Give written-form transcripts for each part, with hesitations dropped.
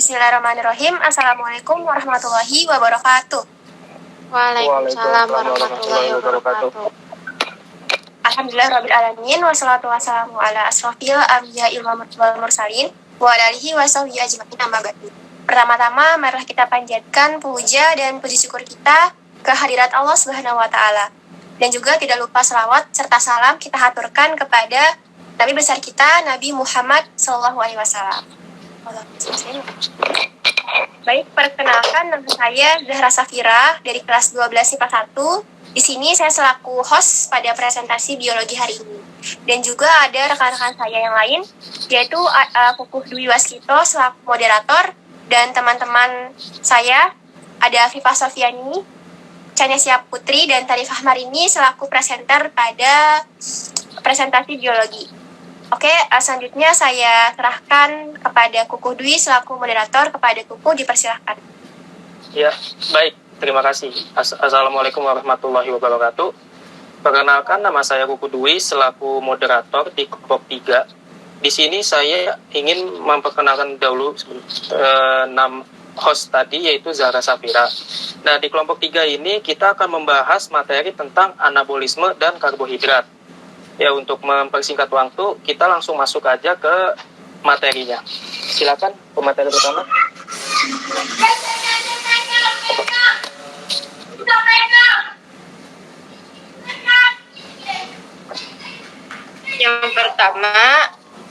Bismillahirrahmanirrahim. Assalamualaikum warahmatullahi wabarakatuh. Waalaikumsalam warahmatullahi wabarakatuh. Alhamdulillahirrahmanirrahim. Wassalatu wassalamu ala asrofil anbiya wal mursalin wa ala alihi wa sahbihi ajma'in amma ba'du. Pertama-tama, marilah kita panjatkan puja dan puji syukur kita ke hadirat Allah Subhanahu wa taala. Dan juga tidak lupa selawat serta salam kita haturkan kepada Nabi besar kita, Nabi Muhammad sallallahu alaihi wasallam. Baik, perkenalkan nama saya Zahra Safira dari kelas 12 IPA 1. Di sini saya selaku host pada presentasi biologi hari ini. Dan juga ada rekan-rekan saya yang lain, yaitu Kukuh Dwi Waskito selaku moderator, dan teman-teman saya ada Viva Sofiani, Canesia Putri, dan Tarifah Marini selaku presenter pada presentasi biologi. Oke, selanjutnya saya serahkan kepada Kukuh Dwi selaku moderator. Kepada Kukuh, dipersilahkan. Ya, baik. Terima kasih. Assalamualaikum warahmatullahi wabarakatuh. Perkenalkan, nama saya Kukuh Dwi selaku moderator di kelompok 3. Di sini saya ingin memperkenalkan dahulu host tadi, yaitu Zahra Safira. Nah, di kelompok 3 ini kita akan membahas materi tentang anabolisme dan karbohidrat. Ya, untuk mempersingkat waktu, kita langsung masuk aja ke materinya. Silakan, pemateri pertama. Yang pertama,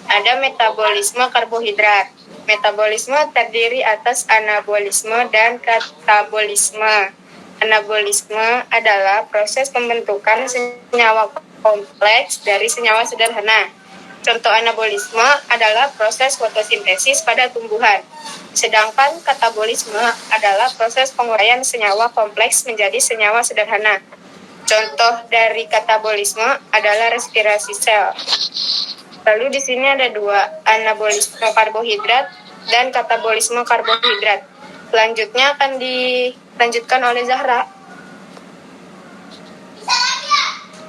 ada metabolisme karbohidrat. Metabolisme terdiri atas anabolisme dan katabolisme. Anabolisme adalah proses pembentukan senyawa kompleks dari senyawa sederhana. Contoh anabolisme adalah proses fotosintesis pada tumbuhan. Sedangkan katabolisme adalah proses penguraian senyawa kompleks menjadi senyawa sederhana. Contoh dari katabolisme adalah respirasi sel. Lalu di sini ada dua, anabolisme karbohidrat dan katabolisme karbohidrat. Selanjutnya akan dilanjutkan oleh Zahra.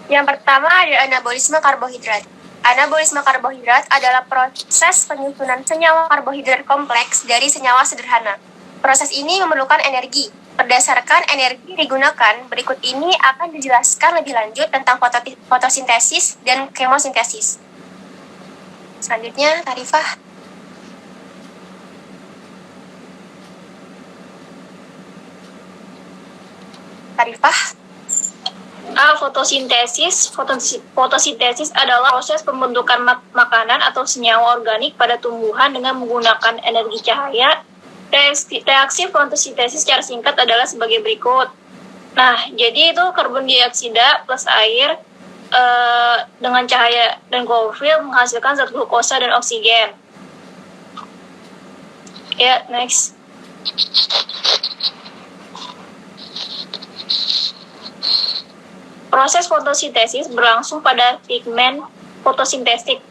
Yang pertama ada anabolisme karbohidrat. Anabolisme karbohidrat adalah proses penyusunan senyawa karbohidrat kompleks dari senyawa sederhana. Proses ini memerlukan energi. Berdasarkan energi digunakan, berikut ini akan dijelaskan lebih lanjut tentang fotosintesis dan kemosintesis. Selanjutnya, Tarifah. Fotosintesis adalah proses pembentukan makanan atau senyawa organik pada tumbuhan dengan menggunakan energi cahaya. Reaksi fotosintesis secara singkat adalah sebagai berikut. Nah, jadi itu karbon dioksida plus air dengan cahaya dan klorofil menghasilkan zat glukosa dan oksigen. Ya, next. Proses fotosintesis berlangsung pada pigmen fotosintetik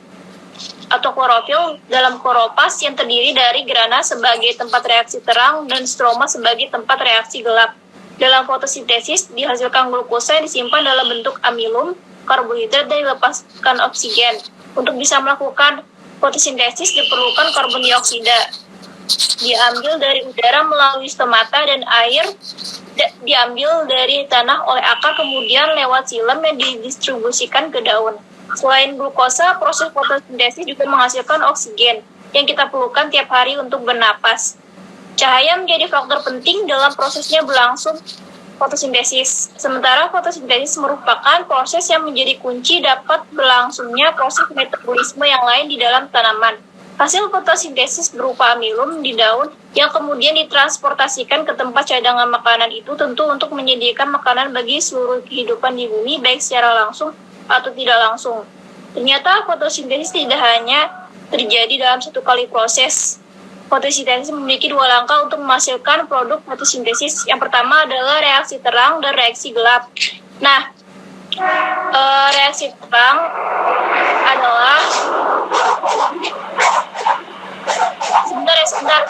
atau klorofil dalam kloroplas yang terdiri dari grana sebagai tempat reaksi terang dan stroma sebagai tempat reaksi gelap. Dalam fotosintesis dihasilkan glukosa yang disimpan dalam bentuk amilum, karbohidrat, dan dilepaskan oksigen. Untuk bisa melakukan fotosintesis diperlukan karbon dioksida. Diambil dari udara melalui stomata dan air diambil dari tanah oleh akar, kemudian lewat silem yang didistribusikan ke daun. Selain glukosa, proses fotosintesis juga menghasilkan oksigen yang kita perlukan tiap hari untuk bernapas. Cahaya menjadi faktor penting dalam prosesnya berlangsung fotosintesis. Sementara fotosintesis merupakan proses yang menjadi kunci dapat berlangsungnya proses metabolisme yang lain di dalam tanaman. Hasil fotosintesis berupa amilum di daun yang kemudian ditransportasikan ke tempat cadangan makanan itu tentu untuk menyediakan makanan bagi seluruh kehidupan di bumi, baik secara langsung atau tidak langsung. Ternyata fotosintesis tidak hanya terjadi dalam satu kali proses. Fotosintesis memiliki dua langkah untuk menghasilkan produk fotosintesis. Yang pertama adalah reaksi terang dan reaksi gelap. Nah, reaksi terang adalah sebentar.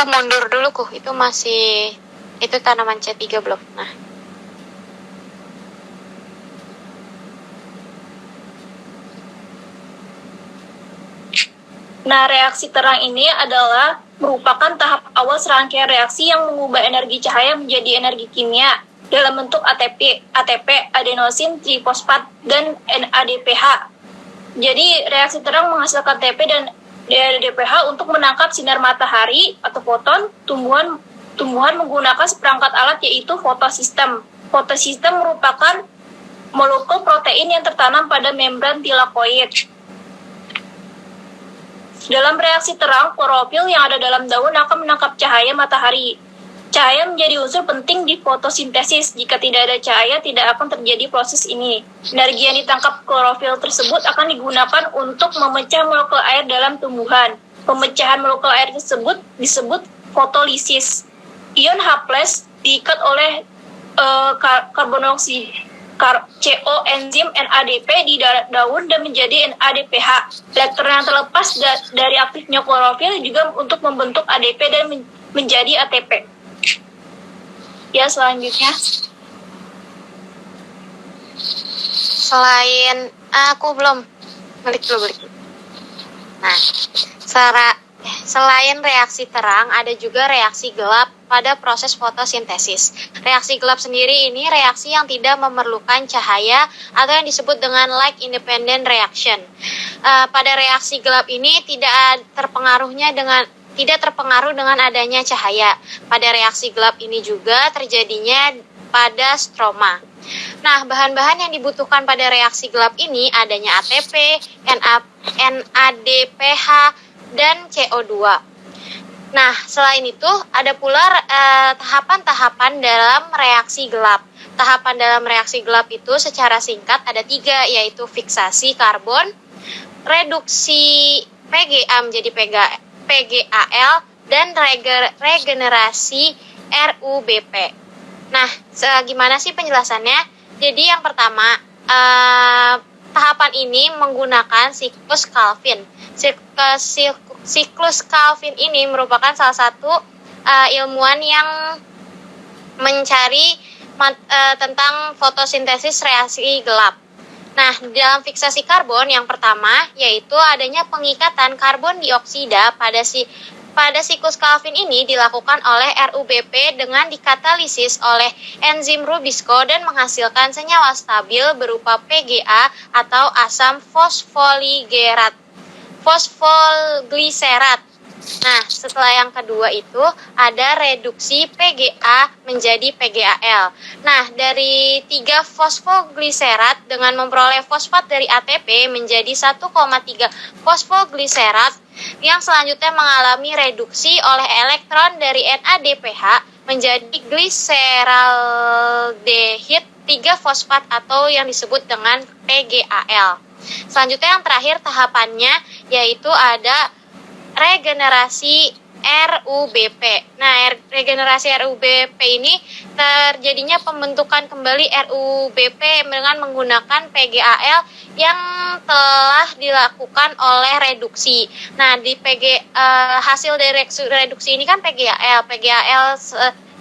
Mundur dulu itu tanaman C3 belum. Nah, Nah, reaksi terang ini adalah merupakan tahap awal serangkaian reaksi yang mengubah energi cahaya menjadi energi kimia dalam bentuk ATP, adenosin trifosfat, dan NADPH. Jadi, reaksi terang menghasilkan ATP dan NADPH untuk menangkap sinar matahari atau foton. Tumbuhan menggunakan seperangkat alat yaitu fotosistem. Fotosistem merupakan molekul protein yang tertanam pada membran tilakoid. Dalam reaksi terang, klorofil yang ada dalam daun akan menangkap cahaya matahari. Cahaya menjadi unsur penting di fotosintesis. Jika tidak ada cahaya, tidak akan terjadi proses ini. Energi yang ditangkap klorofil tersebut akan digunakan untuk memecah molekul air dalam tumbuhan. Pemecahan molekul air tersebut disebut fotolisis. Ion H+ diikat oleh karbonoksida CO enzim NADP di daun dan menjadi NADPH. Elektron yang terlepas dari aktifnya klorofil juga untuk membentuk ADP dan menjadi ATP. Ya, selanjutnya. Selain aku belum balik dulu. Nah, selain reaksi terang, ada juga reaksi gelap pada proses fotosintesis. Reaksi gelap sendiri ini reaksi yang tidak memerlukan cahaya atau yang disebut dengan light independent reaction. Pada reaksi gelap ini tidak terpengaruh dengan adanya cahaya. Pada reaksi gelap ini juga terjadinya pada stroma. Nah, bahan-bahan yang dibutuhkan pada reaksi gelap ini adanya ATP, NADPH, dan CO2. Nah, selain itu ada pula tahapan-tahapan dalam reaksi gelap. Tahapan dalam reaksi gelap itu secara singkat ada 3, yaitu fiksasi karbon, reduksi PGA menjadi PGAL, dan regenerasi RUBP. Nah, gimana sih penjelasannya? Jadi yang pertama, tahapan ini menggunakan siklus Calvin. Siklus Calvin ini merupakan salah satu ilmuwan yang mencari tentang fotosintesis reaksi gelap. Nah, dalam fiksasi karbon yang pertama yaitu adanya pengikatan karbon dioksida pada siklus Calvin ini dilakukan oleh RUBP dengan dikatalisis oleh enzim Rubisco dan menghasilkan senyawa stabil berupa PGA atau asam fosfolgliserat. Nah, setelah yang kedua itu ada reduksi PGA menjadi PGAL. Nah, dari 3 fosfolgliserat dengan memperoleh fosfat dari ATP menjadi 1,3 fosfolgliserat yang selanjutnya mengalami reduksi oleh elektron dari NADPH menjadi gliseraldehid 3 fosfat atau yang disebut dengan PGAL. Selanjutnya yang terakhir tahapannya yaitu ada regenerasi RUBP. Nah, regenerasi RUBP ini terjadinya pembentukan kembali RUBP dengan menggunakan PGAL yang telah dilakukan oleh reduksi. Nah, di hasil dari reduksi ini kan PGAL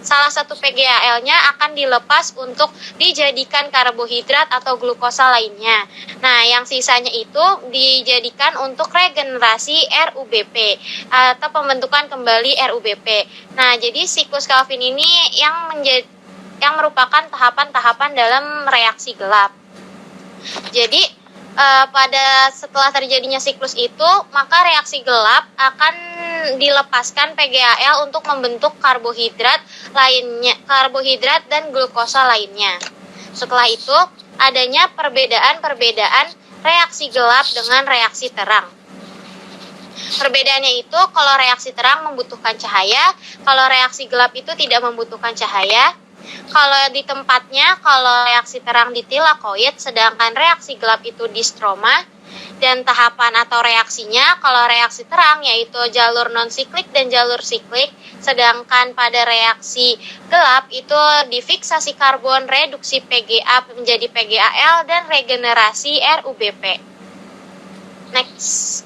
salah satu PGAL-nya akan dilepas untuk dijadikan karbohidrat atau glukosa lainnya. Nah, yang sisanya itu dijadikan untuk regenerasi RUBP atau pembentukan kembali RUBP. Nah, jadi siklus Calvin ini yang merupakan tahapan-tahapan dalam reaksi gelap. Jadi setelah terjadinya siklus itu, maka reaksi gelap akan dilepaskan PGAL untuk membentuk karbohidrat dan glukosa lainnya. Setelah itu, adanya perbedaan reaksi gelap dengan reaksi terang. Perbedaannya itu, kalau reaksi terang membutuhkan cahaya, kalau reaksi gelap itu tidak membutuhkan cahaya. Kalau di tempatnya, kalau reaksi terang di tilakoid, sedangkan reaksi gelap itu di stroma. Dan tahapan atau reaksinya, kalau reaksi terang yaitu jalur non-siklik dan jalur siklik, sedangkan pada reaksi gelap itu difiksasi karbon, reduksi PGA menjadi PGAL, dan regenerasi RUBP. Next.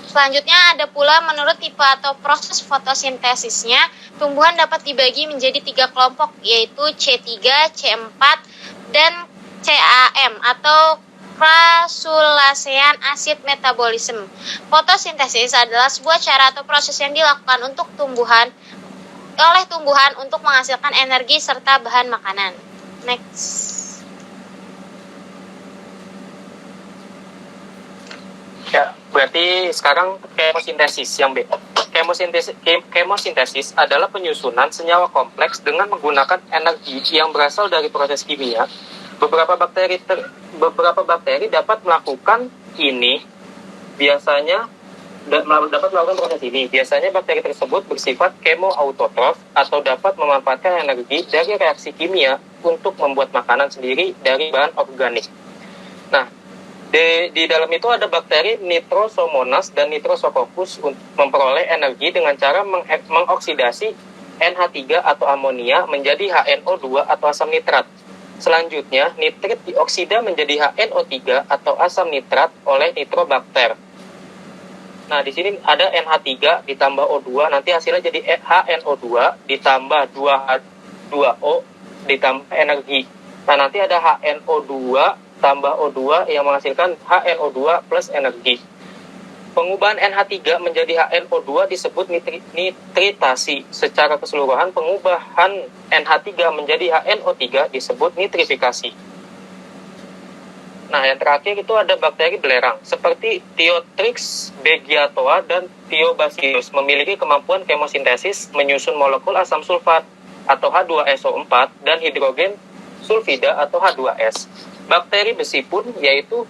Selanjutnya ada pula menurut tipe atau proses fotosintesisnya, tumbuhan dapat dibagi menjadi 3 kelompok, yaitu C3, C4, dan CAM atau pengerasean asid metabolisme. Fotosintesis adalah sebuah cara atau proses yang dilakukan oleh tumbuhan untuk menghasilkan energi serta bahan makanan. Next. Ya, berarti sekarang kemosintesis yang B. Kemosintesis adalah penyusunan senyawa kompleks dengan menggunakan energi yang berasal dari proses kimia. Beberapa bakteri dapat melakukan ini. Biasanya dapat melakukan proses ini. Biasanya bakteri tersebut bersifat kemoautotrof atau dapat memanfaatkan energi dari reaksi kimia untuk membuat makanan sendiri dari bahan organik. Nah, di dalam itu ada bakteri Nitrosomonas dan Nitrosococcus untuk memperoleh energi dengan cara mengoksidasi NH3 atau amonia menjadi HNO2 atau asam nitrat. Selanjutnya, nitrit dioksida menjadi HNO3 atau asam nitrat oleh nitrobakter. Nah, di sini ada NH3 ditambah O2, nanti hasilnya jadi HNO2 ditambah 2H2O ditambah energi. Nah, nanti ada HNO2 tambah O2 yang menghasilkan HNO2 plus energi. Pengubahan NH3 menjadi HNO2 disebut nitritasi. Secara keseluruhan, pengubahan NH3 menjadi HNO3 disebut nitrifikasi. Nah, yang terakhir itu ada bakteri belerang, seperti Thiotrix beggiatoa dan Thiobacillus, memiliki kemampuan kemosintesis menyusun molekul asam sulfat atau H2SO4 dan hidrogen sulfida atau H2S. Bakteri besi pun, yaitu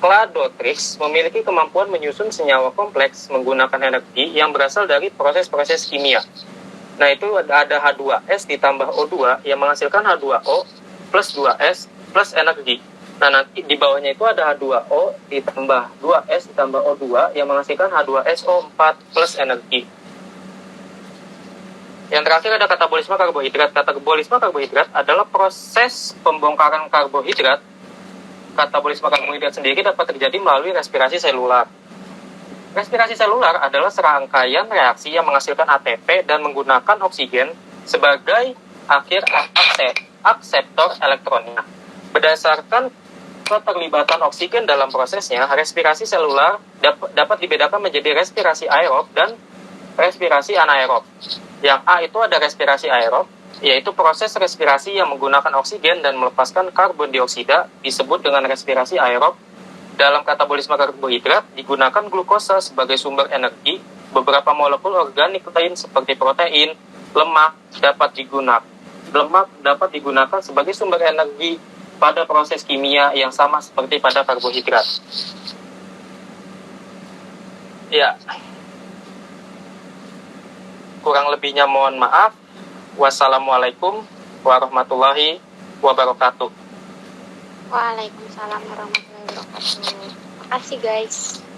Cladotrix, memiliki kemampuan menyusun senyawa kompleks menggunakan energi yang berasal dari proses-proses kimia. Nah, itu ada H2S ditambah O2 yang menghasilkan H2O plus 2S plus energi. Nah, nanti di bawahnya itu ada H2O ditambah 2S ditambah O2 yang menghasilkan H2SO4 plus energi. Yang terakhir ada katabolisme karbohidrat. Katabolisme karbohidrat adalah proses pembongkaran karbohidrat. Katabolisme karbohidrat sendiri dapat terjadi melalui respirasi selular. Respirasi selular adalah serangkaian reaksi yang menghasilkan ATP dan menggunakan oksigen sebagai akhir akseptor elektronnya. Berdasarkan keterlibatan oksigen dalam prosesnya, respirasi selular dapat dibedakan menjadi respirasi aerob dan respirasi anaerob. Yang A itu ada respirasi aerob, yaitu proses respirasi yang menggunakan oksigen dan melepaskan karbon dioksida, disebut dengan respirasi aerob. Dalam katabolisme karbohidrat digunakan glukosa sebagai sumber energi. Beberapa molekul organik lain seperti protein, lemak dapat digunakan sebagai sumber energi pada proses kimia yang sama seperti pada karbohidrat. Ya. Kurang lebihnya mohon maaf. Wassalamualaikum warahmatullahi wabarakatuh. Waalaikumsalam warahmatullahi wabarakatuh. Makasih guys.